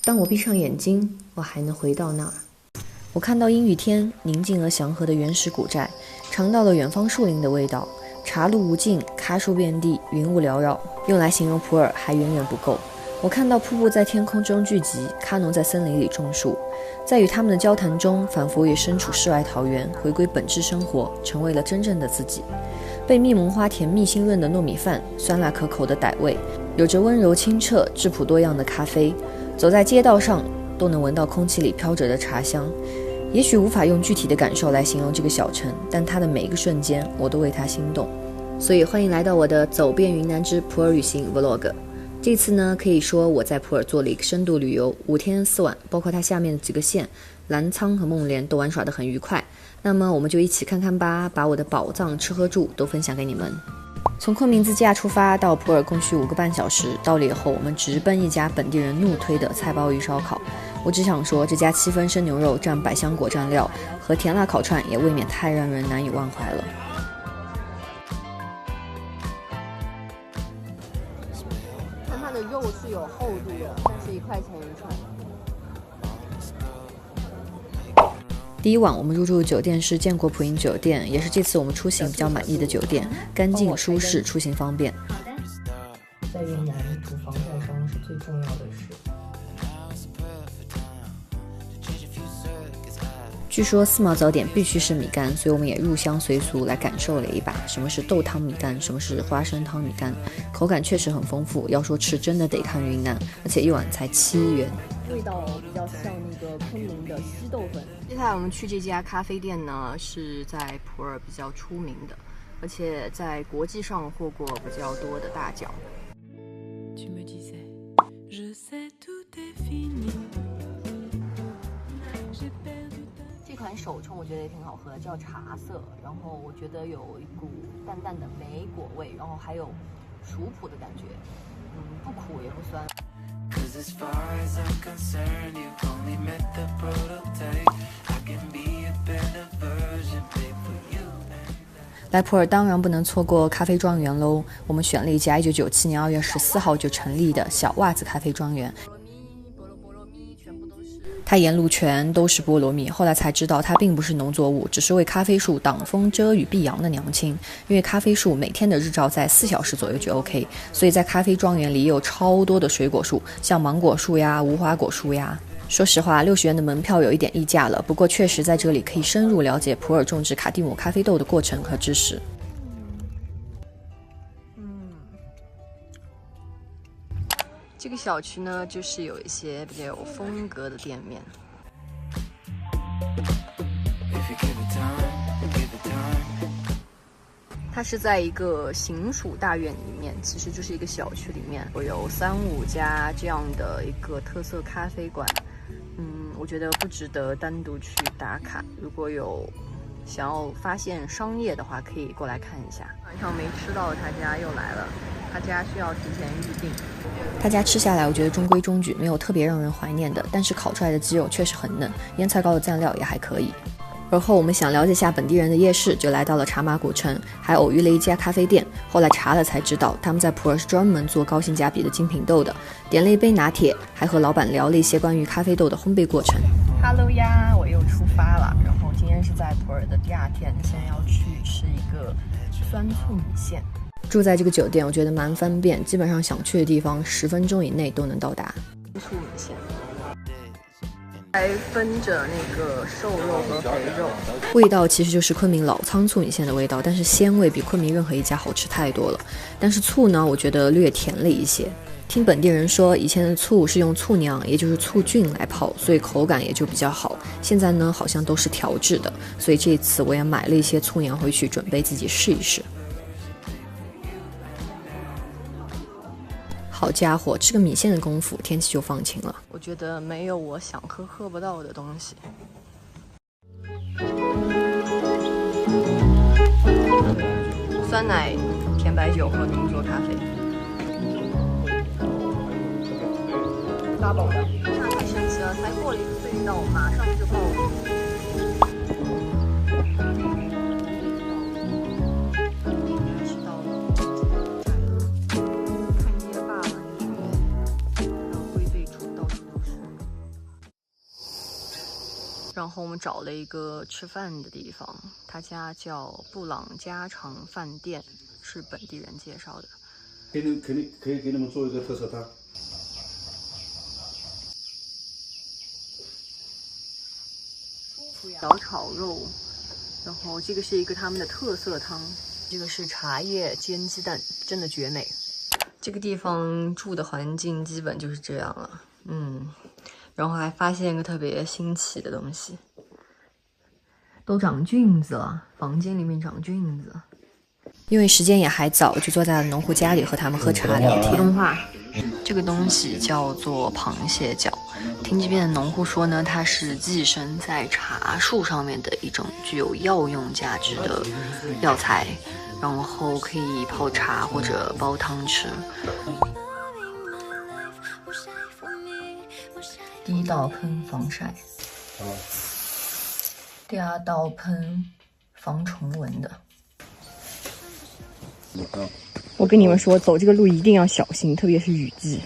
当我闭上眼睛，我还能回到那儿。我看到阴雨天宁静而祥和的原始古寨，尝到了远方树林的味道，茶路无尽，咖树遍地，云雾缭绕，用来形容普洱还远远不够。我看到瀑布在天空中聚集，喀农在森林里种树，在与他们的交谈中，仿佛也身处世外桃源，回归本质生活，成为了真正的自己。被蜜蒙花甜蜜新润的糯米饭，酸辣可口的傣味，有着温柔清澈质朴多样的咖啡，走在街道上都能闻到空气里飘着的茶香。也许无法用具体的感受来形容这个小城，但它的每一个瞬间我都为它心动。所以欢迎来到我的走遍云南之普洱旅行 Vlog。 这次呢，可以说我在普洱做了一个深度旅游，5天4晚，包括它下面的几个县澜沧和孟连都玩耍得很愉快。那么我们就一起看看吧，把我的宝藏吃喝住都分享给你们。从昆明自驾出发到普洱共需5个半小时，到了以后我们直奔一家本地人怒推的菜包鱼烧烤。我只想说，这家7分生牛肉蘸百香果蘸料和甜辣烤串也未免太让人难以忘怀了。看它的肉是有厚度的，但是1块钱一串。第一晚我们入住的酒店是建国普银酒店，也是这次我们出行比较满意的酒店，干净舒适，出行方便。在云南，煮防晒霜是最重要的事。据说四毛早点必须是米干，所以我们也入乡随俗来感受了一把什么是豆汤米干，什么是花生汤米干，口感确实很丰富。要说吃，真的得看云南，而且一碗才7元。味道比较像那个昆明的稀豆粉。接下来我们去这家咖啡店呢，是在普洱比较出名的，而且在国际上获过比较多的大奖。这款手冲我觉得也挺好喝的，叫茶色，然后我觉得有一股淡淡的莓果味，然后还有熟普的感觉，不苦也不酸。来普洱当然不能错过咖啡庄园喽，我们选了一家1997年2月14号就成立的小袜子咖啡庄园。它沿路全都是菠萝蜜，后来才知道它并不是农作物，只是为咖啡树挡风遮雨避阳的娘亲。因为咖啡树每天的日照在4小时左右就 OK， 所以在咖啡庄园里也有超多的水果树，像芒果树呀、无花果树呀。说实话，60元的门票有一点溢价了，不过确实在这里可以深入了解普洱种植卡蒂姆咖啡豆的过程和知识。这个小区呢，就是有一些比较有风格的店面。它是在一个行署大院里面，其实就是一个小区里面，我有3、5家这样的一个特色咖啡馆。我觉得不值得单独去打卡，如果有想要发现商业的话，可以过来看一下。晚上没吃到的他家又来了，他家需要提前预定。他家吃下来我觉得中规中矩，没有特别让人怀念的，但是烤出来的鸡肉确实很嫩，腌菜糕的蘸料也还可以。而后我们想了解下本地人的夜市，就来到了茶马古城，还偶遇了一家咖啡店，后来查了才知道他们在普洱是专门做高性价比的精品豆的。点了一杯拿铁，还和老板聊了一些关于咖啡豆的烘焙过程。Hello 呀，我又出发了，然后今天是在普洱的第2天，现在要去吃一个酸醋米线。住在这个酒店我觉得蛮方便，基本上想去的地方10分钟以内都能到达。酸醋米线还分着那个瘦肉和肥肉，味道其实就是昆明老仓醋米线的味道，但是鲜味比昆明任何一家好吃太多了。但是醋呢，我觉得略甜了一些。听本地人说，以前的醋是用醋酿，也就是醋菌来泡，所以口感也就比较好。现在呢，好像都是调制的，所以这次我也买了一些醋酿回去，准备自己试一试。好家伙，吃个米线的功夫，天气就放晴了。我觉得没有我想喝不到的东西。酸奶、甜白酒和浓缩咖啡。double 的，那太神奇了！才过了一个隧道，马上就爆了。看街霸了，就是龟背处到处都是。然后我们找了一个吃饭的地方，他家叫布朗家常饭店，是本地人介绍的。可以给你们做一个特色汤。小炒肉，然后这个是一个他们的特色汤，这个是茶叶煎鸡蛋，真的绝美。这个地方住的环境基本就是这样了，然后还发现一个特别新奇的东西，都长菌子了，房间里面长菌子。因为时间也还早，就坐在了农户家里和他们喝茶聊天。普通话，这个东西叫做螃蟹脚。听这边的农户说呢，它是寄生在茶树上面的一种具有药用价值的药材，然后可以泡茶或者煲汤吃。第一道喷防晒，第二道喷防虫蚊的。我跟你们说，走这个路一定要小心，特别是雨季。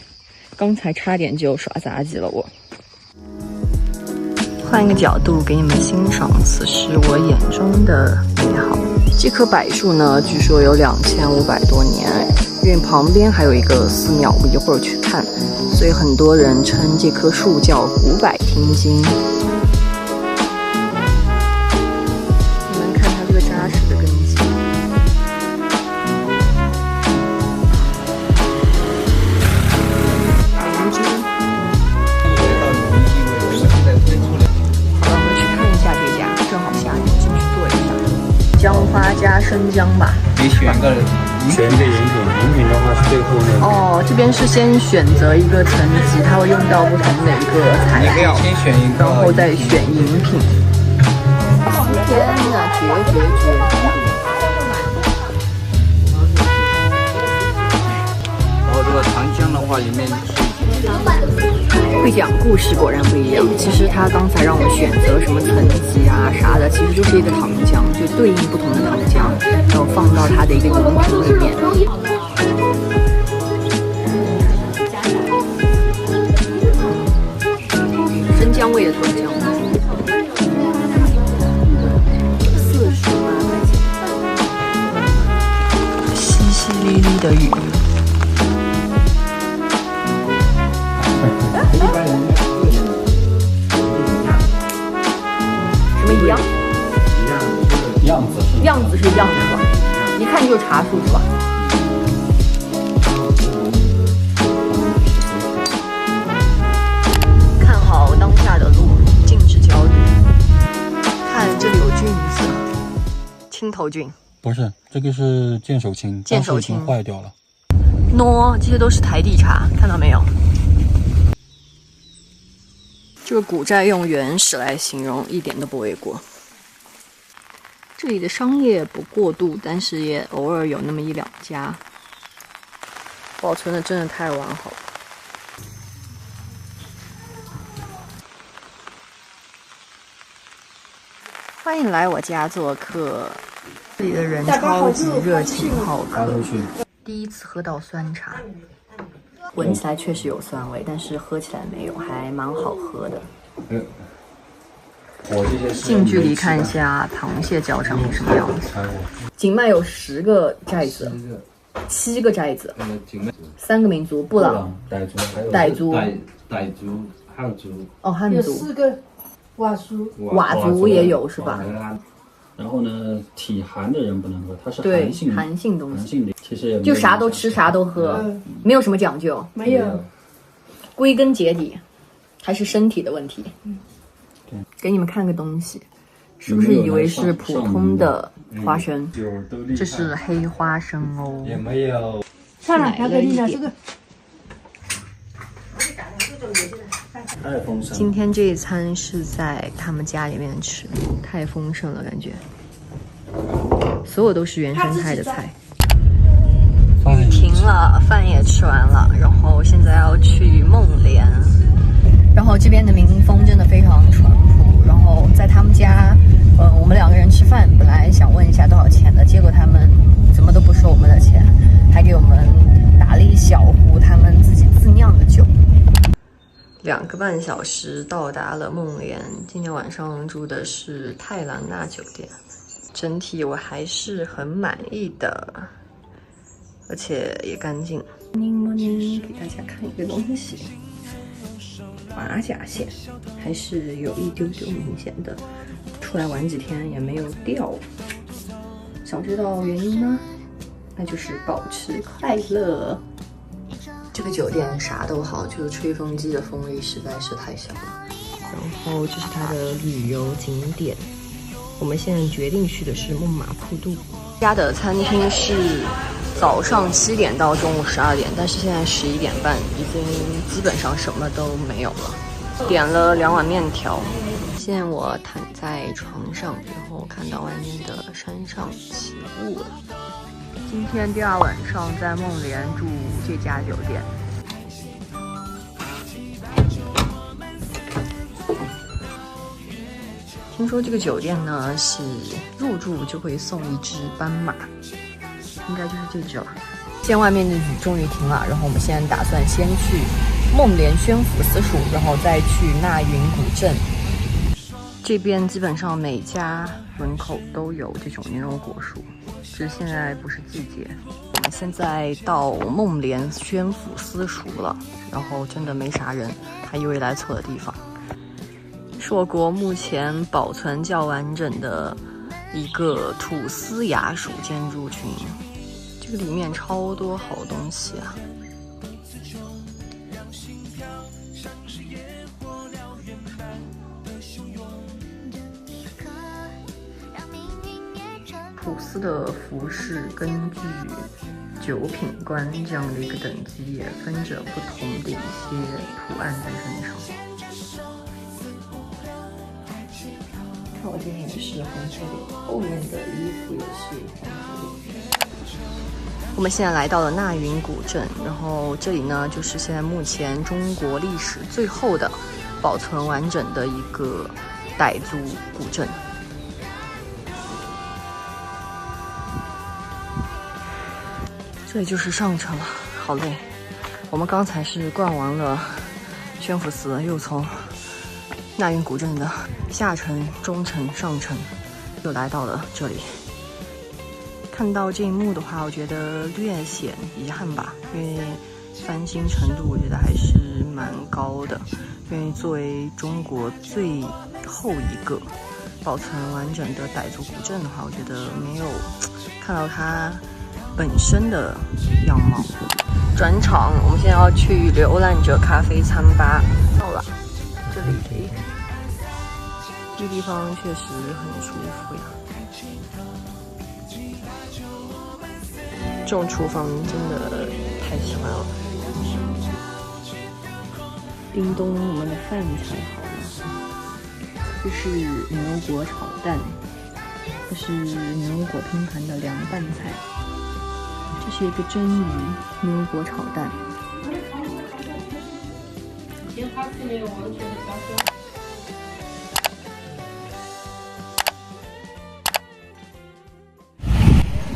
刚才差点就耍杂技了我。换一个角度给你们欣赏此时我眼中的美好。这棵柏树呢，据说有2500多年，因为旁边还有一个寺庙，我一会儿去看，所以很多人称这棵树叫古柏听经。你们看它这个扎实的根基。姜花加生姜吧，你选一个饮品的话是最后那个。哦，这边是先选择一个层级，它会用到不同的一个材料，先选一个，然后再选饮品。天哪，绝！然后这个糖浆的话，里面会讲故事果然不一样。其实他刚才让我选择什么层级啊啥的，其实就是一个糖浆，就对应不同的糖浆，然后放到它的一个饮品里面。生姜味的糖浆，48块钱。淅淅沥沥的雨。什么一样？样子是一样的是吧？一看就是茶树是吧？看好当下的路，禁止焦虑。看这里有菌子，青头菌。不是，这个是剑手青，剑手青坏掉了。这些都是台地茶，看到没有？这个古寨用原始来形容一点都不为过。这里的商业不过度，但是也偶尔有那么1、2家，保存的真的太完好了。欢迎来我家做客，这里的人超级热情好客。第一次喝到酸茶。闻起来确实有酸味，但是喝起来没有，还蛮好喝的。近距离看一下螃蟹脚长什么样子。景迈有10个寨子，7个寨子，3个民族：布朗、傣族、汉族。哦，汉族。有4个佤族也有是吧？然后呢，体寒的人不能喝，它是对寒性东西，其实也就啥都吃啥都喝，没有什么讲究，没有。归根结底还是身体的问题。给你们看个东西，是不是以为是普通的花生？这是黑花生哦。也没有。算了，他给你了这个。太丰盛。今天这一餐是在他们家里面吃，太丰盛了，感觉所有都是原生态的菜。雨停了，饭也吃完了，然后现在要去孟连。然后这边的民风真的非常淳朴，然后在他们家，我们2个人吃饭，本来想问一下多少钱的，结果他们怎么都不收我们的钱，还给我们打了一小壶他们自己自酿的酒。2个半小时到达了梦莲。今天晚上住的是泰兰娜酒店，整体我还是很满意的，而且也干净。给大家看一个东西，马甲线还是有一丢丢明显的，出来玩几天也没有掉。想知道原因吗？那就是保持快乐。这个酒店啥都好，就是吹风机的风力实在是太小了。然后这是它的旅游景点，我们现在决定去的是孟马普渡。家的餐厅是早上7点到中午12点，但是现在11点半，已经基本上什么都没有了。点了2碗面条。现在我躺在床上，然后看到外面的山上起雾了。今天第2晚上在梦莲住这家酒店。听说这个酒店呢是入住就会送一只斑马，应该就是这只了。现在外面的雨终于停了，然后我们现在打算先去梦莲宣府私塾，然后再去纳云古镇。这边基本上每家门口都有这种牛油果树，只是现在不是季节。我们现在到梦莲宣府私塾了，然后真的没啥人，还以为来错了地方。是我国目前保存较完整的一个土司衙署建筑群，这个里面超多好东西啊！土司的服饰根据九品官这样的一个等级，也分着不同的一些图案在身上。看我这边也是红色的，后面的衣服也是红色的。我们现在来到了纳云古镇，然后这里呢就是现在目前中国历史最后的保存完整的一个傣族古镇。这里就是上城了，好累。我们刚才是逛完了宣府寺，又从纳云古镇的下城、中城、上城，又来到了这里。看到这一幕的话，我觉得略显遗憾吧，因为翻新程度我觉得还是蛮高的。因为作为中国最后一个保存完整的傣族古镇的话，我觉得没有看到它本身的样貌。转场，我们现在要去浏览者咖啡餐吧。到了，这里这个地方确实很舒服呀。这种厨房真的太喜欢了。叮咚，我们的饭菜好了，这是牛油果炒蛋，这是牛油果拼盘的凉拌菜。这是一个蒸鱼，牛油果炒蛋。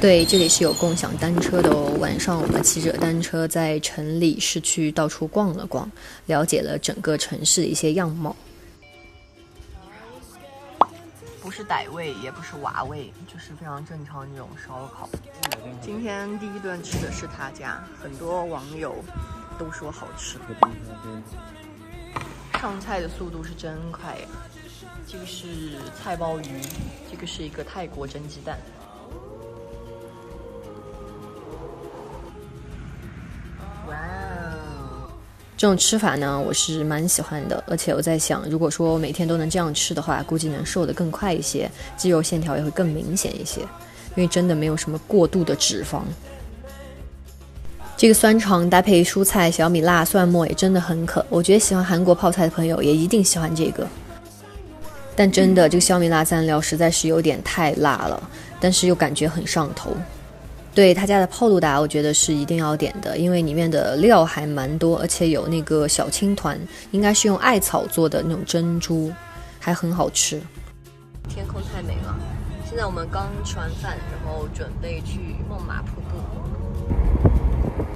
对，这里是有共享单车的哦。晚上我们骑着单车在城里市区到处逛了逛，了解了整个城市的一些样貌。不是傣味，也不是娃味，就是非常正常的那种烧烤。今天第一顿吃的是他家，很多网友都说好吃。上菜的速度是真快呀！这个是菜包鱼，这个是一个泰国蒸鸡蛋。哇哦！这种吃法呢，我是蛮喜欢的，而且我在想，如果说每天都能这样吃的话，估计能瘦得更快一些，肌肉线条也会更明显一些，因为真的没有什么过度的脂肪。这个酸肠搭配蔬菜、小米辣、蒜末也真的很可，我觉得喜欢韩国泡菜的朋友也一定喜欢这个。但真的，这个小米辣蘸料实在是有点太辣了，但是又感觉很上头。对，他家的泡露达我觉得是一定要点的，因为里面的料还蛮多，而且有那个小青团，应该是用艾草做的那种珍珠，还很好吃。天空太美了，现在我们刚吃完饭，然后准备去孟马瀑布。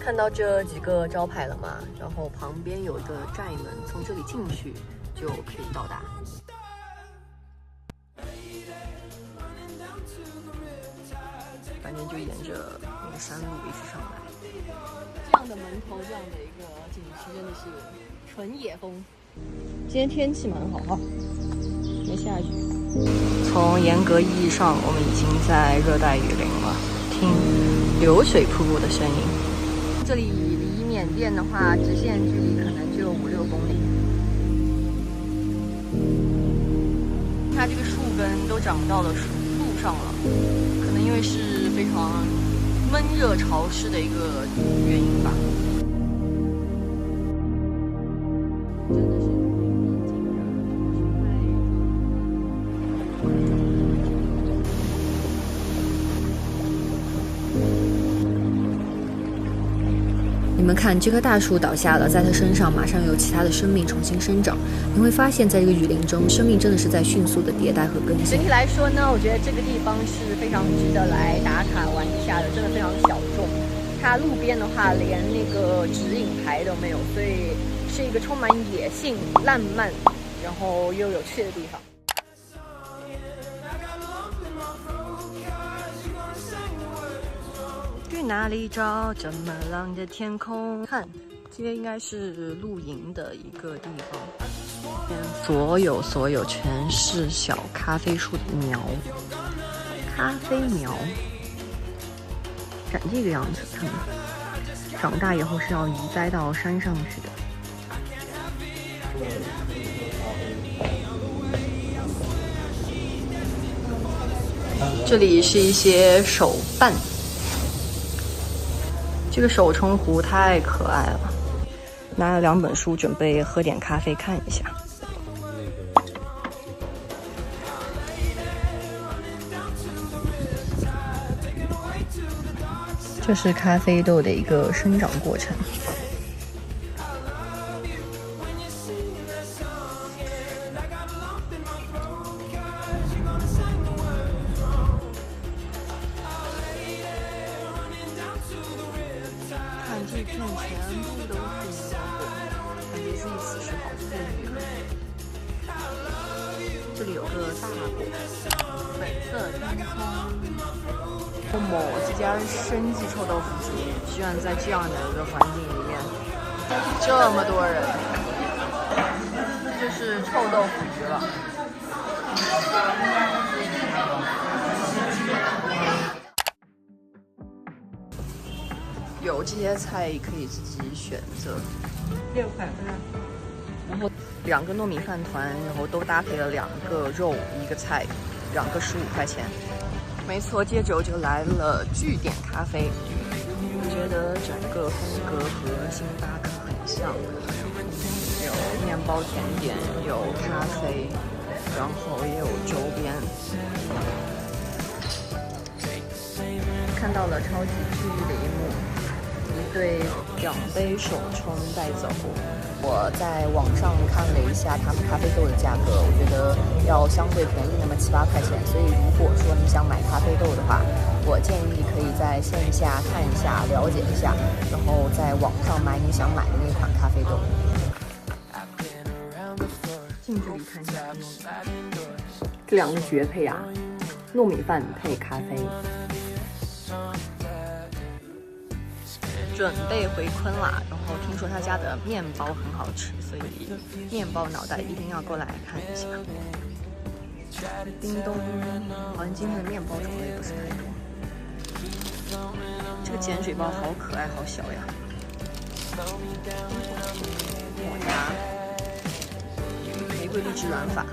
看到这几个招牌了吗？然后旁边有一个寨门，从这里进去就可以到达。反正就沿着那个山路一直上来。这样的门头，这样的一个景区，真的是纯野风。今天天气蛮好哈，没下雨。从严格意义上，我们已经在热带雨林了。听流水瀑布的声音。这里离缅甸的话，直线距离可能就5-6公里。它这个树根都长到了路上了，可能因为是非常闷热潮湿的一个原因吧。真的是你们看，这棵大树倒下了，在它身上马上有其他的生命重新生长。你会发现在这个雨林中，生命真的是在迅速的迭代和更新。整体来说呢，我觉得这个地方是非常值得来打卡玩一下的，真的非常小众。它路边的话，连那个指引牌都没有，所以是一个充满野性、浪漫，然后又有趣的地方。去哪里找这么蓝的天空？看，这边应该是露营的一个地方。所有全是小咖啡树的苗，咖啡苗长这个样子，看吧，长大以后是要移栽到山上去的。这里是一些手办。这个手冲壶太可爱了，拿了2本书，准备喝点咖啡看一下。这是咖啡豆的一个生长过程。这片全部都是蘑菇，感觉自己此时好富裕啊！这里有个大果，粉色天空。某这家生记臭豆腐局，居然在这样的一个环境里面，这么多人，这就是臭豆腐局了。有这些菜可以自己选择，6块，然后2个糯米饭团，然后都搭配了2个肉1个菜，2个15块钱。没错，接着就来了据点咖啡，我觉得整个风格和星巴克很像，有面包甜点，有咖啡，然后也有周边。看到了超级治愈的一幕。1对2杯手冲带走。我在网上看了一下他们咖啡豆的价格，我觉得要相对便宜那么7-8块钱。所以如果说你想买咖啡豆的话，我建议可以在线下看一下，了解一下，然后在网上买你想买的那款咖啡豆。近距离看一下糯米饭，这2个绝配啊！糯米饭配咖啡。准备回昆啦，然后听说他家的面包很好吃，所以面包脑袋一定要过来看一下。叮咚，好像今天的面包种类不是太多。这个碱水包好可爱，好小呀！抹茶，玫瑰荔枝软法，